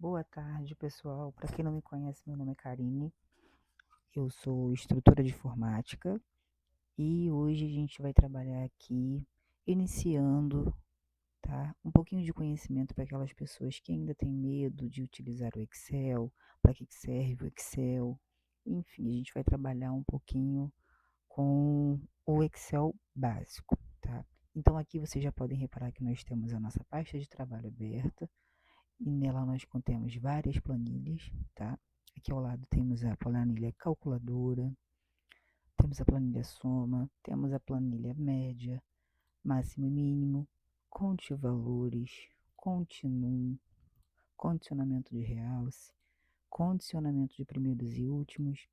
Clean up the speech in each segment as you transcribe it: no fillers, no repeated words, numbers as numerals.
Boa tarde, pessoal. Para quem não me conhece, meu nome é Karine. Eu sou instrutora de informática e hoje a gente vai trabalhar aqui iniciando, tá? Um pouquinho de conhecimento para aquelas pessoas que ainda têm medo de utilizar o Excel, para que serve o Excel. Enfim, a gente vai trabalhar um pouquinho com o Excel básico, tá? Então aqui vocês já podem reparar que nós temos a nossa pasta de trabalho aberta e nela nós contemos várias planilhas, tá? Aqui ao lado temos a planilha calculadora, temos a planilha soma, temos a planilha média, máximo e mínimo, conte valores, conte num, condicionamento de realce, condicionamento de primeiros e últimos,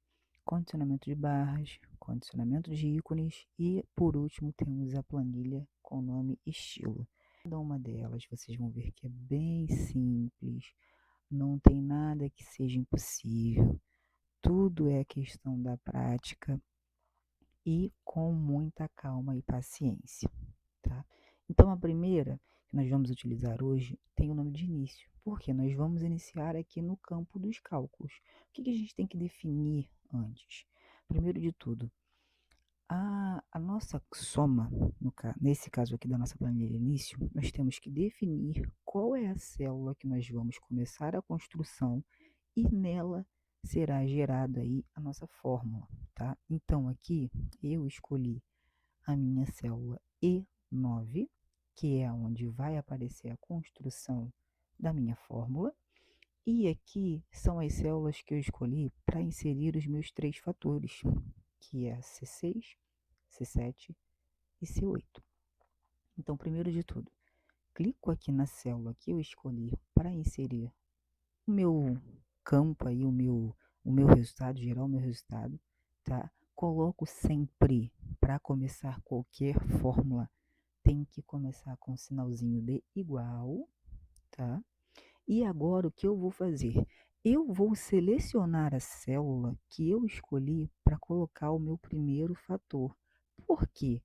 condicionamento de barras, condicionamento de ícones e, por último, temos a planilha com o nome estilo. Cada uma delas vocês vão ver que é bem simples, não tem nada que seja impossível, tudo é questão da prática e com muita calma e paciência, tá? Então, a primeira que nós vamos utilizar hoje tem o nome de início, porque nós vamos iniciar aqui no campo dos cálculos. O que a gente tem que definir antes? Primeiro de tudo, a nossa soma, nesse caso aqui da nossa planilha de início, nós temos que definir qual é a célula que nós vamos começar a construção e nela será gerada aí a nossa fórmula, tá? Então aqui eu escolhi a minha célula E9, que é onde vai aparecer a construção da minha fórmula, e aqui são as células que eu escolhi para inserir os meus três fatores, que é C6, C7 e C8. Então, primeiro de tudo, clico aqui na célula que eu escolhi para inserir o meu campo aí, o meu resultado, gerar o meu resultado, tá? Coloco sempre, para começar qualquer fórmula, tem que começar com o sinalzinho de igual, tá? E agora o que eu vou fazer? Eu vou selecionar a célula que eu escolhi para colocar o meu primeiro fator. Por quê?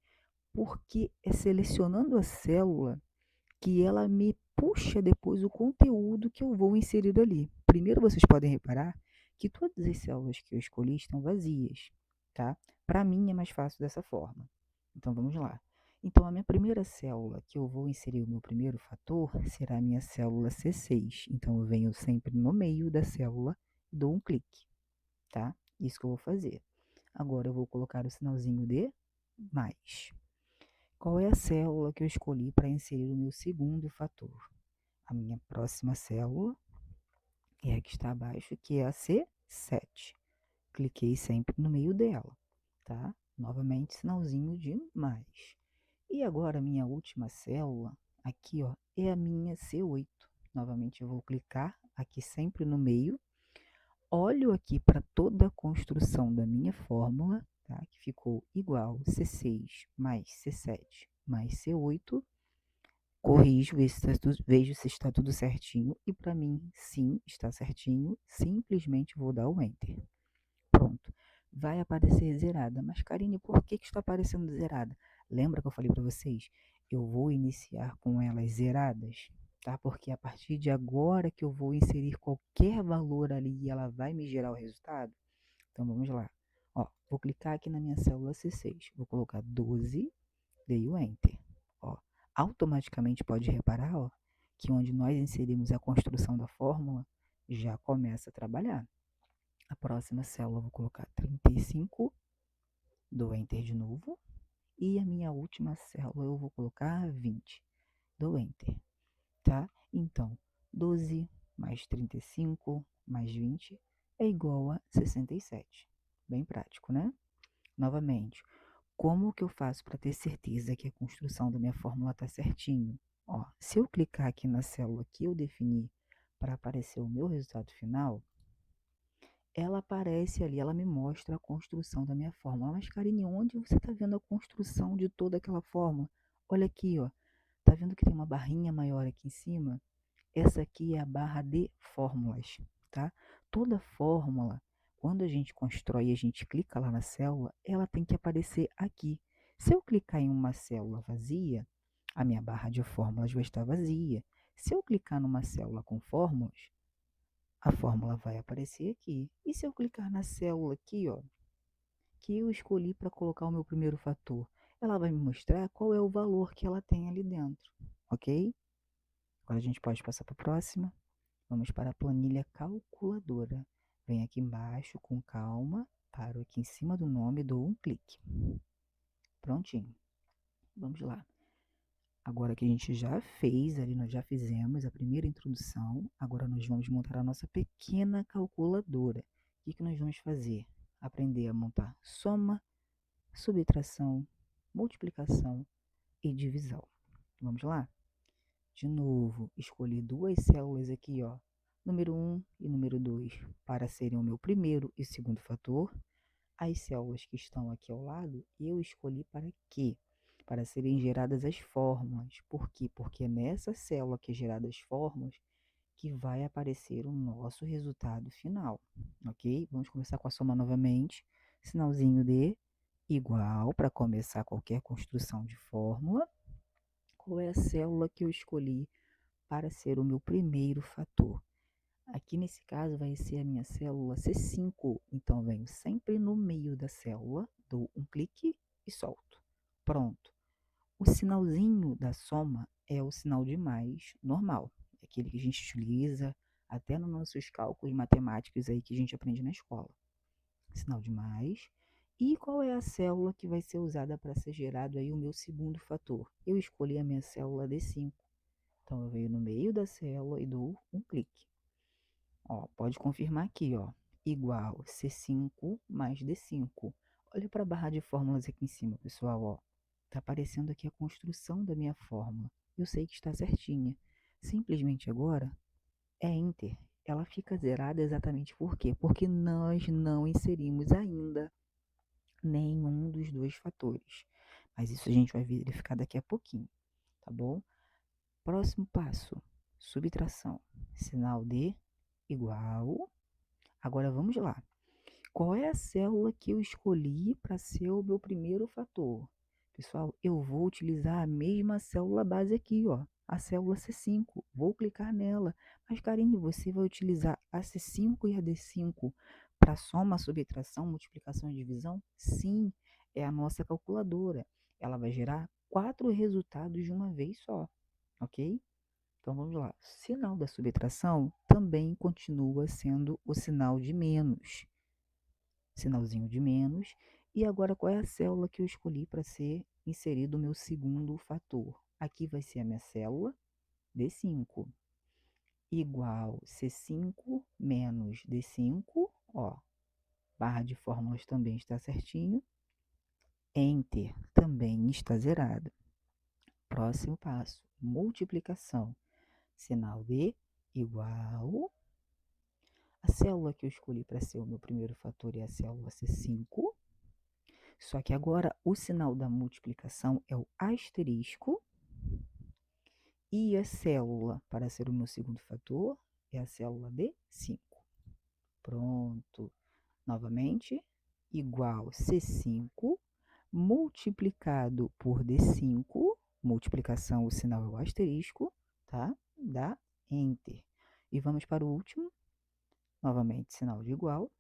Porque é selecionando a célula que ela me puxa depois o conteúdo que eu vou inserir ali. Primeiro vocês podem reparar que todas as células que eu escolhi estão vazias, tá? Para mim é mais fácil dessa forma. Então vamos lá. Então a minha primeira célula que eu vou inserir o meu primeiro fator será a minha célula C6. Então eu venho sempre no meio da célula e dou um clique, tá? Isso que eu vou fazer. Agora eu vou colocar o sinalzinho de mais. Qual é a célula que eu escolhi para inserir o meu segundo fator? A minha próxima célula é a que está abaixo, que é a C7. Cliquei sempre no meio dela, tá? Novamente, sinalzinho de mais. E agora, a minha última célula, aqui, ó, é a minha C8. Novamente, eu vou clicar aqui sempre no meio. Olho aqui para toda a construção da minha fórmula, tá? Que ficou igual C6 mais C7 mais C8. Corrijo, vejo se está tudo certinho e para mim, sim, está certinho. Simplesmente vou dar o Enter. Pronto. Vai aparecer zerada. Mas, Karine, por que está aparecendo zerada? Lembra que eu falei para vocês? Eu vou iniciar com elas zeradas, tá? Porque a partir de agora que eu vou inserir qualquer valor ali e ela vai me gerar o resultado. Então, vamos lá. Ó, vou clicar aqui na minha célula C6. Vou colocar 12, dei o Enter. Ó, automaticamente pode reparar, ó, que onde nós inserimos a construção da fórmula, já começa a trabalhar. A próxima célula eu vou colocar 35, dou Enter de novo. E a minha última célula eu vou colocar 20, dou Enter, tá? Então, 12 mais 35 mais 20 é igual a 67. Bem prático, né? Novamente, como que eu faço para ter certeza que a construção da minha fórmula está certinho? Ó, se eu clicar aqui na célula que eu defini para aparecer o meu resultado final, ela aparece ali, ela me mostra a construção da minha fórmula. Mas, Karine, onde você está vendo a construção de toda aquela fórmula? Olha aqui, ó. Tá vendo que tem uma barrinha maior aqui em cima? Essa aqui é a barra de fórmulas, tá? Toda fórmula, quando a gente constrói e a gente clica lá na célula, ela tem que aparecer aqui. Se eu clicar em uma célula vazia, a minha barra de fórmulas vai estar vazia. Se eu clicar numa célula com fórmulas, a fórmula vai aparecer aqui. E se eu clicar na célula aqui, ó, que eu escolhi para colocar o meu primeiro fator, ela vai me mostrar qual é o valor que ela tem ali dentro, ok? Agora a gente pode passar para a próxima. Vamos para a planilha calculadora. Vem aqui embaixo com calma, paro aqui em cima do nome e dou um clique. Prontinho. Vamos lá. Agora que a gente já fez, ali nós já fizemos a primeira introdução, agora nós vamos montar a nossa pequena calculadora. O que nós vamos fazer? Aprender a montar soma, subtração, multiplicação e divisão. Vamos lá? De novo, escolhi duas células aqui, ó, número 1 e número 2, para serem o meu primeiro e segundo fator. As células que estão aqui ao lado, eu escolhi para quê? Para serem geradas as fórmulas. Por quê? Porque é nessa célula que é gerada as fórmulas que vai aparecer o nosso resultado final, ok? Vamos começar com a soma novamente. Sinalzinho de igual para começar qualquer construção de fórmula. Qual é a célula que eu escolhi para ser o meu primeiro fator? Aqui nesse caso vai ser a minha célula C5, então venho sempre no meio da célula, dou um clique e solto. Pronto. O sinalzinho da soma é o sinal de mais normal, é aquele que a gente utiliza até nos nossos cálculos matemáticos aí que a gente aprende na escola. Sinal de mais. E qual é a célula que vai ser usada para ser gerado aí o meu segundo fator? Eu escolhi a minha célula D5. Então eu venho no meio da célula e dou um clique. Ó, pode confirmar aqui, ó, igual C5 mais D5. Olha para a barra de fórmulas aqui em cima, pessoal, ó. Tá aparecendo aqui a construção da minha fórmula. Eu sei que está certinha. Simplesmente agora é Enter. Ela fica zerada exatamente por quê? Porque nós não inserimos ainda nenhum dos dois fatores. Mas isso a gente vai verificar daqui a pouquinho, tá bom? Próximo passo, subtração. Sinal de igual. Agora vamos lá. Qual é a célula que eu escolhi para ser o meu primeiro fator? Pessoal, eu vou utilizar a mesma célula base aqui, ó, a célula C5. Vou clicar nela. Mas, Karine, você vai utilizar a C5 e a D5 para soma, subtração, multiplicação e divisão? Sim, é a nossa calculadora. Ela vai gerar 4 resultados de uma vez só, ok? Então vamos lá. O sinal da subtração também continua sendo o sinal de menos. Sinalzinho de menos. E agora qual é a célula que eu escolhi para ser inserido o meu segundo fator? Aqui vai ser a minha célula D5. Igual C5 menos D5. Ó, barra de fórmulas também está certinho. Enter também está zerado. Próximo passo, multiplicação. Sinal de igual. A célula que eu escolhi para ser o meu primeiro fator é a célula C5. Só que agora o sinal da multiplicação é o asterisco. E a célula para ser o meu segundo fator é a célula D5. Pronto. Novamente, igual C5 multiplicado por D5. Multiplicação, o sinal é o asterisco, tá? Dá Enter. E vamos para o último. Novamente, sinal de igual.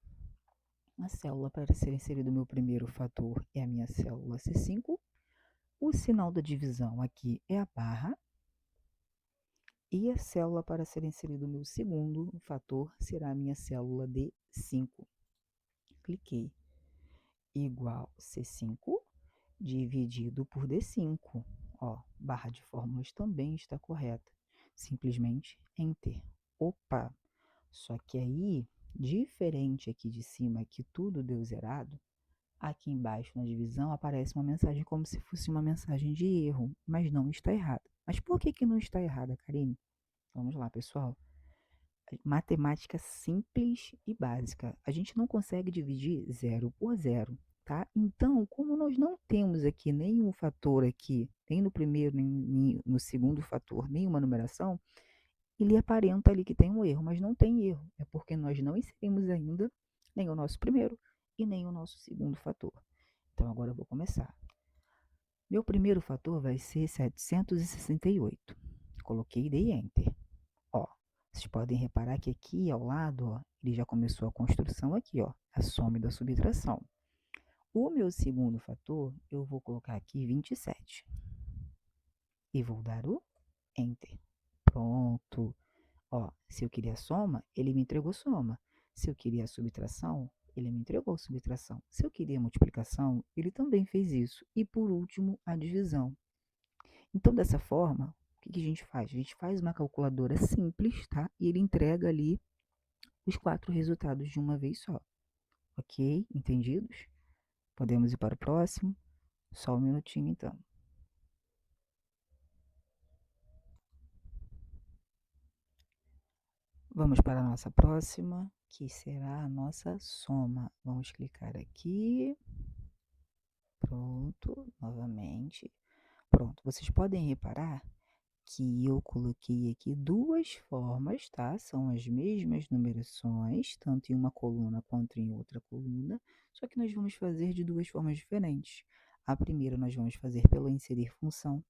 A célula para ser inserido o meu primeiro fator é a minha célula C5. O sinal da divisão aqui é a barra. E a célula para ser inserido o meu segundo fator será a minha célula D5. Cliquei. Igual C5 dividido por D5. Ó, barra de fórmulas também está correta. Simplesmente Enter. Opa! Só que aí, diferente aqui de cima, que tudo deu zerado, aqui embaixo na divisão aparece uma mensagem como se fosse uma mensagem de erro, mas não está errada. Mas por que que não está errada, Karine? Vamos lá, pessoal. Matemática simples e básica. A gente não consegue dividir zero por zero, tá? Então, como nós não temos aqui nenhum fator aqui, nem no primeiro, nem no segundo fator, nenhuma numeração, ele aparenta ali que tem um erro, mas não tem erro. É porque nós não inserimos ainda nem o nosso primeiro e nem o nosso segundo fator. Então, agora eu vou começar. Meu primeiro fator vai ser 768. Coloquei e dei Enter. Ó, Vocês podem reparar que aqui ao lado, ó, ele já começou a construção aqui, ó, a soma e da subtração. O meu segundo fator, eu vou colocar aqui 27 e vou dar o Enter. Pronto. Ó, se eu queria soma, ele me entregou soma. Se eu queria subtração, ele me entregou subtração. Se eu queria multiplicação, ele também fez isso. E por último, a divisão. Então, dessa forma, o que a gente faz? A gente faz uma calculadora simples, tá? E ele entrega ali os 4 resultados de uma vez só. Ok? Entendidos? Podemos ir para o próximo? Só um minutinho, então. Vamos para a nossa próxima, que será a nossa soma. Vamos clicar aqui. Pronto, novamente. Pronto, vocês podem reparar que eu coloquei aqui duas formas, tá? São as mesmas numerações, tanto em uma coluna quanto em outra coluna, só que nós vamos fazer de duas formas diferentes. A primeira nós vamos fazer pelo inserir função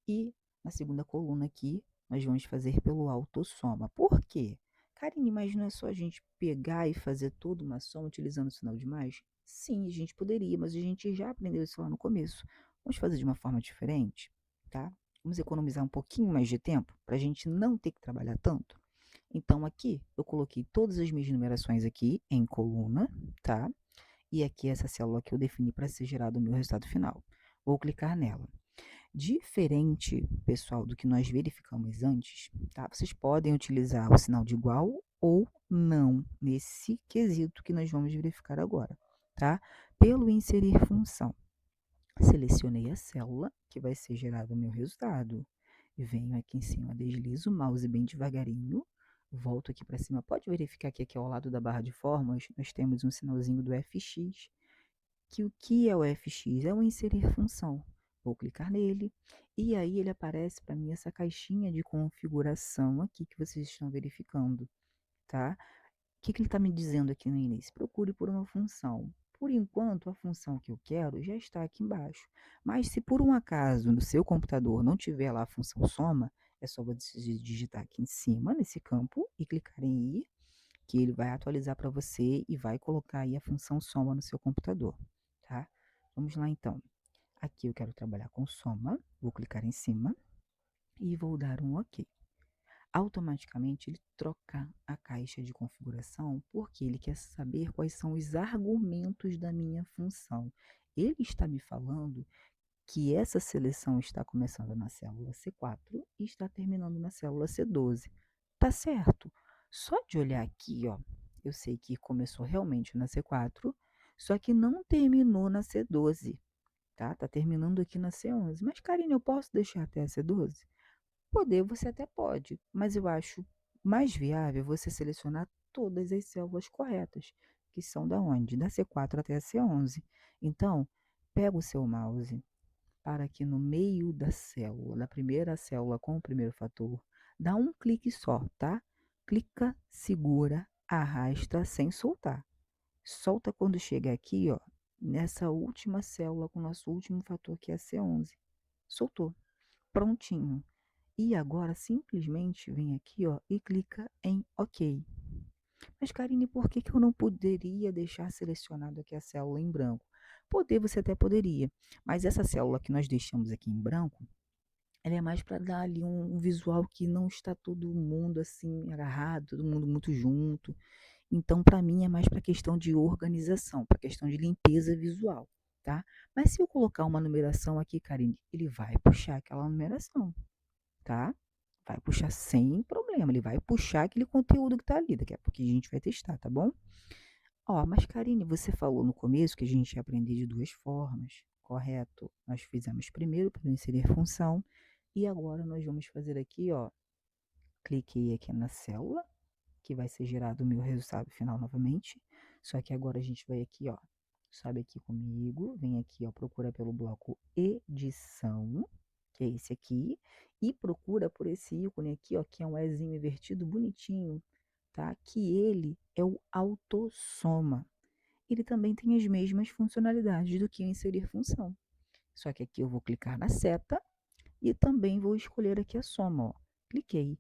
e na segunda coluna aqui nós vamos fazer pelo autossoma. Por quê? Karine, mas não é só a gente pegar e fazer toda uma soma utilizando o sinal de mais? Sim, a gente poderia, mas a gente já aprendeu isso lá no começo. Vamos fazer de uma forma diferente, tá? Vamos economizar um pouquinho mais de tempo para a gente não ter que trabalhar tanto. Então, aqui eu coloquei todas as minhas numerações aqui em coluna, tá? E aqui essa célula que eu defini para ser gerado o meu resultado final. Vou clicar nela. Diferente, pessoal, do que nós verificamos antes, tá? Vocês podem utilizar o sinal de igual ou não nesse quesito que nós vamos verificar agora, tá? Pelo inserir função, selecionei a célula que vai ser gerado o meu resultado. Venho aqui em cima, deslizo o mouse bem devagarinho, volto aqui para cima. Pode verificar que aqui ao lado da barra de fórmulas nós temos um sinalzinho do fx, que o que é o fx? É o inserir função. Vou clicar nele e aí ele aparece para mim essa caixinha de configuração aqui que vocês estão verificando, tá? O que ele está me dizendo aqui no início? Procure por uma função. Por enquanto, a função que eu quero já está aqui embaixo. Mas se por um acaso no seu computador não tiver lá a função soma, é só você digitar aqui em cima, nesse campo, e clicar em I, que ele vai atualizar para você e vai colocar aí a função soma no seu computador, tá? Vamos lá então. Aqui eu quero trabalhar com soma, vou clicar em cima e vou dar um OK. Automaticamente ele troca a caixa de configuração porque ele quer saber quais são os argumentos da minha função. Ele está me falando que essa seleção está começando na célula C4 e está terminando na célula C12. Tá certo. Só de olhar aqui, ó, eu sei que começou realmente na C4, só que não terminou na C12, tá? Tá terminando aqui na C11. Mas, Karine, eu posso deixar até a C12? Poder você até pode, mas eu acho mais viável você selecionar todas as células corretas, que são da onde? Da C4 até a C11. Então, pega o seu mouse, para aqui no meio da célula, da primeira célula com o primeiro fator, dá um clique só, tá? Clica, segura, arrasta sem soltar. Solta quando chega aqui, ó, nessa última célula com o nosso último fator, que é a C11. Soltou. Prontinho. E agora simplesmente vem aqui, ó, e clica em OK. Mas, Karine, por que eu não poderia deixar selecionado aqui a célula em branco? Poder, você até poderia, mas essa célula que nós deixamos aqui em branco, ela é mais para dar ali um visual que não está todo mundo assim agarrado, todo mundo muito junto. Então, para mim, é mais para questão de organização, para questão de limpeza visual, tá? Mas se eu colocar uma numeração aqui, Karine, ele vai puxar aquela numeração, tá? Vai puxar sem problema, ele vai puxar aquele conteúdo que está ali, daqui a pouco a gente vai testar, tá bom? Ó, mas Karine, você falou no começo que a gente ia aprender de duas formas, correto? Nós fizemos primeiro para inserir função e agora nós vamos fazer aqui, ó, cliquei aqui na célula, que vai ser gerado o meu resultado final novamente, só que agora a gente vai aqui, ó, sobe aqui comigo, vem aqui, ó, procura pelo bloco edição, que é esse aqui, e procura por esse ícone aqui, ó, que é um Ezinho invertido bonitinho, tá? Que ele é o autossoma. Ele também tem as mesmas funcionalidades do que o inserir função. Só que aqui eu vou clicar na seta e também vou escolher aqui a soma, ó. Cliquei.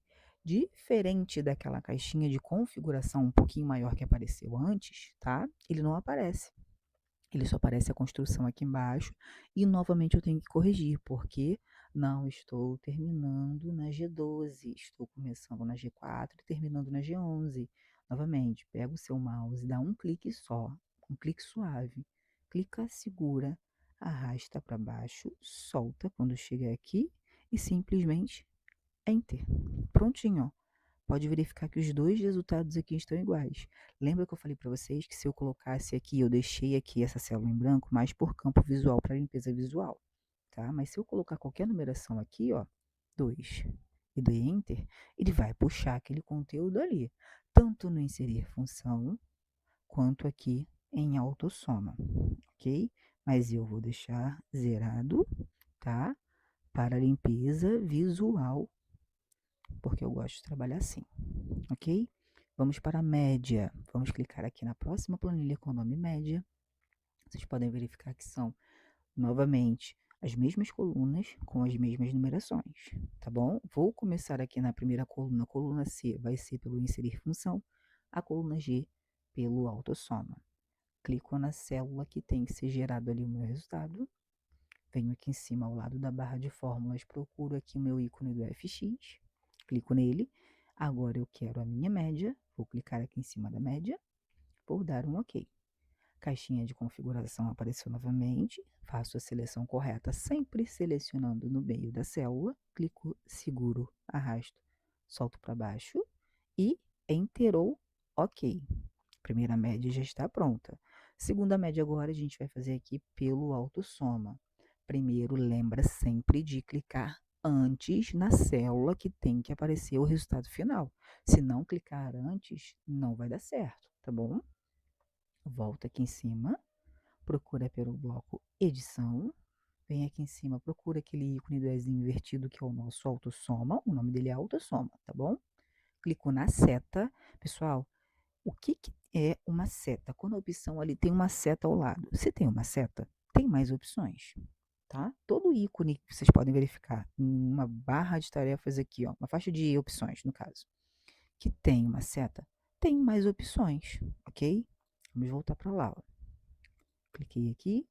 Diferente daquela caixinha de configuração um pouquinho maior que apareceu antes, tá? Ele não aparece. Ele só aparece a construção aqui embaixo e novamente eu tenho que corrigir, porque não estou terminando na G12, estou começando na G4 e terminando na G11. Novamente, pega o seu mouse, dá um clique só, um clique suave, clica, segura, arrasta para baixo, solta quando chegar aqui e simplesmente Enter. Prontinho, ó. Pode verificar que os dois resultados aqui estão iguais. Lembra que eu falei para vocês que se eu colocasse aqui, eu deixei aqui essa célula em branco, mais por campo visual, para limpeza visual, tá? Mas se eu colocar qualquer numeração aqui, ó, 2, e dei Enter, ele vai puxar aquele conteúdo ali, tanto no inserir função, quanto aqui em autossoma, ok? Mas eu vou deixar zerado, tá? Para limpeza visual, porque eu gosto de trabalhar assim, ok? Vamos para a média. Vamos clicar aqui na próxima planilha com o nome média. Vocês podem verificar que são, novamente, as mesmas colunas com as mesmas numerações, tá bom? Vou começar aqui na primeira coluna. A coluna C vai ser pelo inserir função, a coluna G pelo autossoma. Clico na célula que tem que ser gerado ali o meu resultado. Venho aqui em cima, ao lado da barra de fórmulas, procuro aqui o meu ícone do FX, clico nele. Agora eu quero a minha média, vou clicar aqui em cima da média, vou dar um OK. Caixinha de configuração apareceu novamente, faço a seleção correta, sempre selecionando no meio da célula, clico, seguro, arrasto, solto para baixo e enterou OK. Primeira média já está pronta. Segunda média agora a gente vai fazer aqui pelo autossoma. Primeiro, lembra sempre de clicar antes na célula que tem que aparecer o resultado final. Se não clicar antes, não vai dar certo, tá bom? Volta aqui em cima, procura pelo bloco edição, vem aqui em cima, procura aquele ícone do Ezinho invertido que é o nosso autossoma, o nome dele é autossoma, tá bom? Clico na seta, pessoal, o que é uma seta? Quando a opção ali tem uma seta ao lado. Se tem uma seta, tem mais opções, tá? Todo ícone que vocês podem verificar, uma barra de tarefas aqui, ó, uma faixa de opções, no caso, que tem uma seta, tem mais opções, ok? Vamos voltar para lá, ó. Cliquei aqui,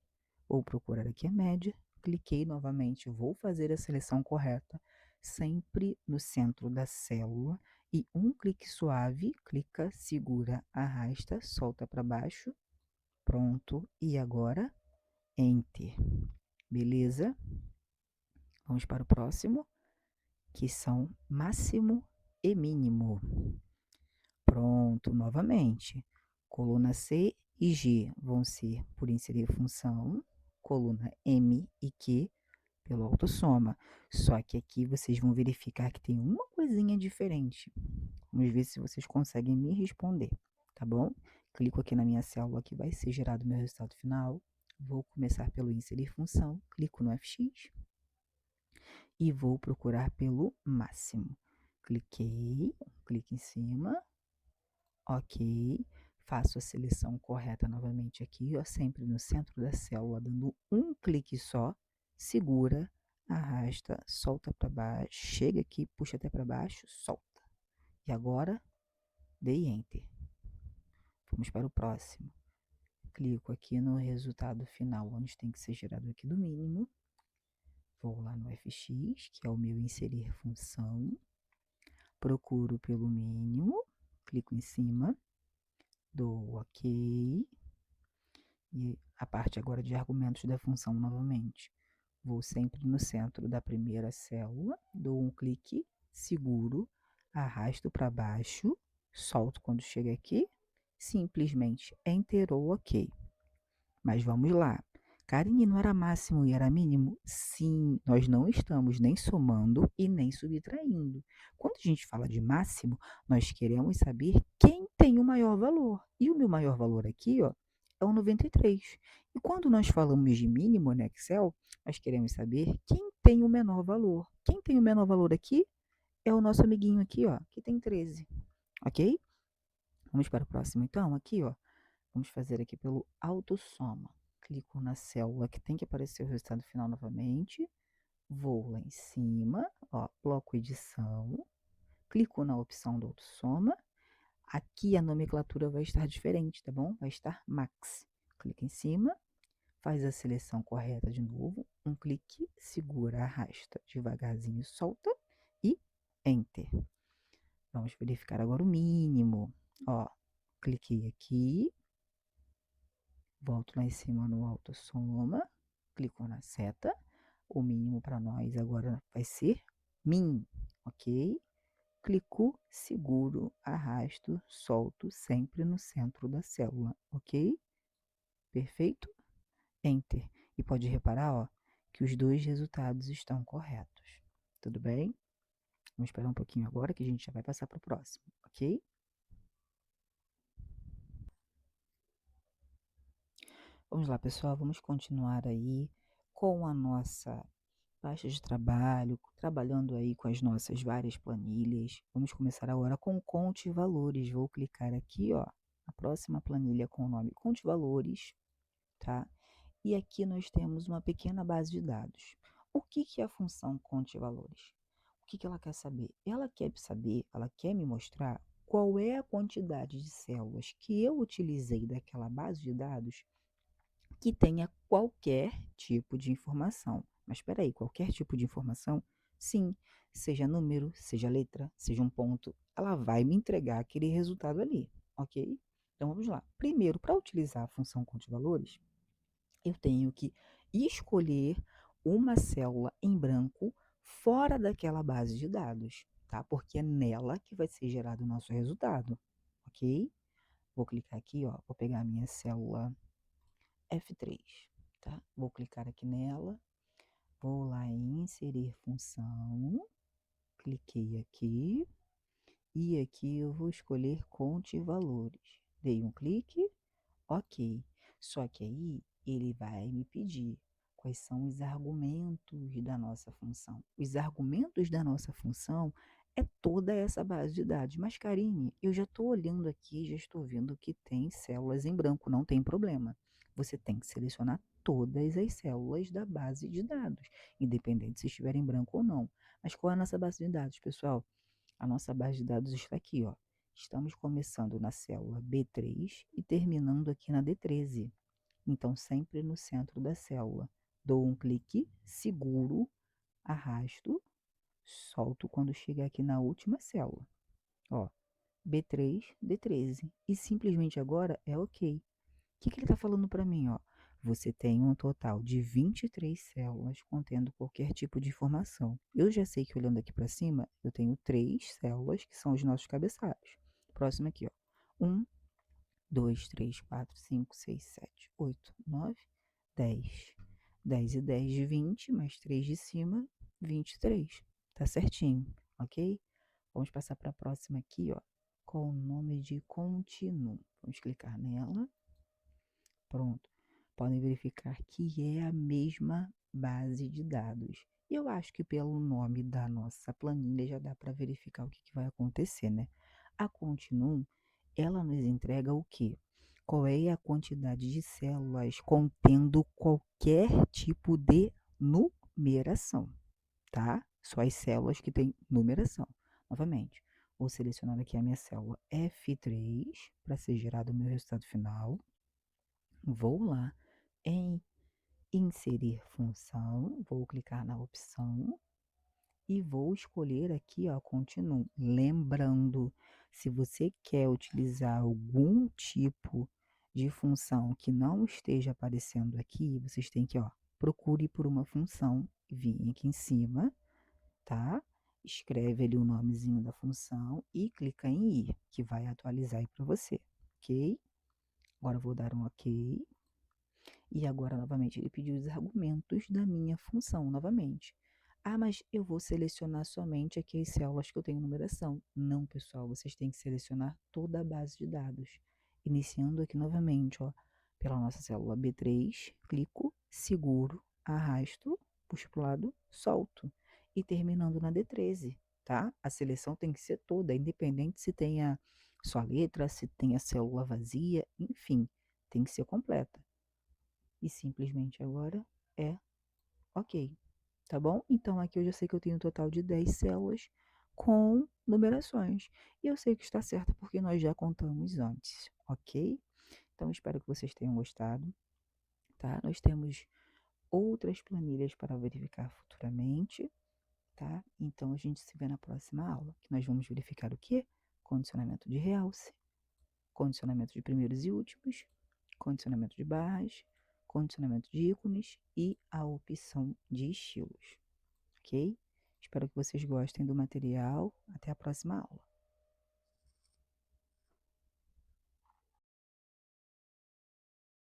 vou procurar aqui a média, cliquei novamente, vou fazer a seleção correta, sempre no centro da célula, e um clique suave, clica, segura, arrasta, solta para baixo, pronto, e agora Enter, beleza? Vamos para o próximo, que são máximo e mínimo. Pronto, novamente, coluna C e G vão ser por inserir função, coluna M e Q pelo autossoma. Só que aqui vocês vão verificar que tem uma coisinha diferente. Vamos ver se vocês conseguem me responder, tá bom? Clico aqui na minha célula que vai ser gerado o meu resultado final. Vou começar pelo inserir função, clico no FX e vou procurar pelo máximo. Cliquei, clique em cima, OK. Faço a seleção correta novamente aqui, ó, sempre no centro da célula, dando um clique só, segura, arrasta, solta para baixo, chega aqui, puxa até para baixo, solta. E agora, dei Enter. Vamos para o próximo. Clico aqui no resultado final, onde tem que ser gerado aqui do mínimo. Vou lá no FX, que é o meu inserir função. Procuro pelo mínimo, clico em cima, dou OK. E a parte agora de argumentos da função novamente. Vou sempre no centro da primeira célula, dou um clique, seguro, arrasto para baixo, solto quando chega aqui, simplesmente Enter ou OK. Mas vamos lá. Karine, não era máximo e era mínimo? Sim, nós não estamos nem somando e nem subtraindo. Quando a gente fala de máximo, nós queremos saber quem tem o maior valor. E o meu maior valor aqui, ó, é o 93. E quando nós falamos de mínimo no Excel, nós queremos saber quem tem o menor valor. Quem tem o menor valor aqui é o nosso amiguinho aqui, ó, que tem 13. Ok? Vamos para o próximo, então, aqui, ó. Vamos fazer aqui pelo autossoma. Clico na célula que tem que aparecer o resultado final novamente. Vou lá em cima, ó, bloco edição. clico na opção do autossoma. Aqui a nomenclatura vai estar diferente, tá bom? Vai estar Max. Clica em cima, faz a seleção correta de novo, um clique, segura, arrasta devagarzinho, solta e Enter. Vamos verificar agora o mínimo. Ó, cliquei aqui, volto lá em cima no autossoma, clicou na seta. O mínimo para nós agora vai ser min, ok? Clico, seguro, arrasto, solto, sempre no centro da célula, ok? Perfeito? Enter. E pode reparar, ó, que os dois resultados estão corretos. Tudo bem? Vamos esperar um pouquinho agora que a gente já vai passar para o próximo, ok? Vamos lá, pessoal, vamos continuar aí com a nossa pasta de trabalho, trabalhando aí com as nossas várias planilhas. Vamos começar agora com Conte Valores. Vou clicar aqui, ó, a próxima planilha com o nome Conte Valores, tá? E aqui nós temos uma pequena base de dados. O que que é a função Conte Valores? O que que ela quer saber? Ela quer saber, ela quer me mostrar qual é a quantidade de células que eu utilizei daquela base de dados que tenha qualquer tipo de informação. Mas espera aí, qualquer tipo de informação? Sim, seja número, seja letra, seja um ponto, ela vai me entregar aquele resultado ali, ok? Então vamos lá. Primeiro, para utilizar a função conte-valores, eu tenho que escolher uma célula em branco fora daquela base de dados, tá? Porque é nela que vai ser gerado o nosso resultado, ok? Vou clicar aqui, ó, vou pegar a minha célula F3, tá? Vou clicar aqui nela, vou lá em inserir função, cliquei aqui e aqui eu vou escolher conte valores. Dei um clique, ok. Só que aí ele vai me pedir quais são os argumentos da nossa função. Os argumentos da nossa função é toda essa base de dados. Mas, Karine, eu já estou olhando aqui, já estou vendo que tem células em branco, não tem problema. Você tem que selecionar todas as células da base de dados, independente se estiver em branco ou não. Mas qual é a nossa base de dados, pessoal? A nossa base de dados está aqui, ó. Estamos começando na célula B3 e terminando aqui na D13. Então, sempre no centro da célula. Dou um clique, seguro, arrasto, solto quando chegar aqui na última célula. Ó, B3, D13. E simplesmente agora é OK. O que ele está falando para mim, ó? Você tem um total de 23 células contendo qualquer tipo de informação. Eu já sei que olhando aqui para cima, eu tenho 3 células que são os nossos cabeçalhos. Próximo aqui, ó. 1, 2, 3, 4, 5, 6, 7, 8, 9, 10. 10 e 10 de 20, mais 3 de cima, 23. Tá certinho, ok? Vamos passar para a próxima aqui, ó, com o nome de Continuum. Vamos clicar nela. Pronto. Podem verificar que é a mesma base de dados. E eu acho que pelo nome da nossa planilha já dá para verificar o que vai acontecer, né? A Continuum, ela nos entrega o quê? Qual é a quantidade de células contendo qualquer tipo de numeração, tá? Só as células que têm numeração. Novamente, vou selecionar aqui a minha célula F3 para ser gerado o meu resultado final. Vou lá em inserir função, vou clicar na opção e vou escolher aqui, ó, continuo. Lembrando, se você quer utilizar algum tipo de função que não esteja aparecendo aqui, vocês têm que, ó, procure por uma função, vir aqui em cima, tá? Escreve ali o nomezinho da função e clica em ir, que vai atualizar aí para você, ok? Agora eu vou dar um ok. E agora, novamente, ele pediu os argumentos da minha função, novamente. Ah, mas eu vou selecionar somente aqui as células que eu tenho numeração. Não, pessoal, vocês têm que selecionar toda a base de dados. Iniciando aqui novamente, ó, pela nossa célula B3, clico, seguro, arrasto, puxo para o lado, solto. E terminando na D13, tá? A seleção tem que ser toda, independente se tenha só letra, se tenha célula vazia, enfim, tem que ser completa e simplesmente agora é OK, tá bom? Então aqui eu já sei que eu tenho um total de 10 células com numerações. E eu sei que está certo porque nós já contamos antes, ok? Então, espero que vocês tenham gostado, tá? Nós temos outras planilhas para verificar futuramente, tá? Então, a gente se vê na próxima aula, que nós vamos verificar o quê? Condicionamento de realce, condicionamento de primeiros e últimos, condicionamento de barras, condicionamento de ícones e a opção de estilos, ok? Espero que vocês gostem do material. Até a próxima aula.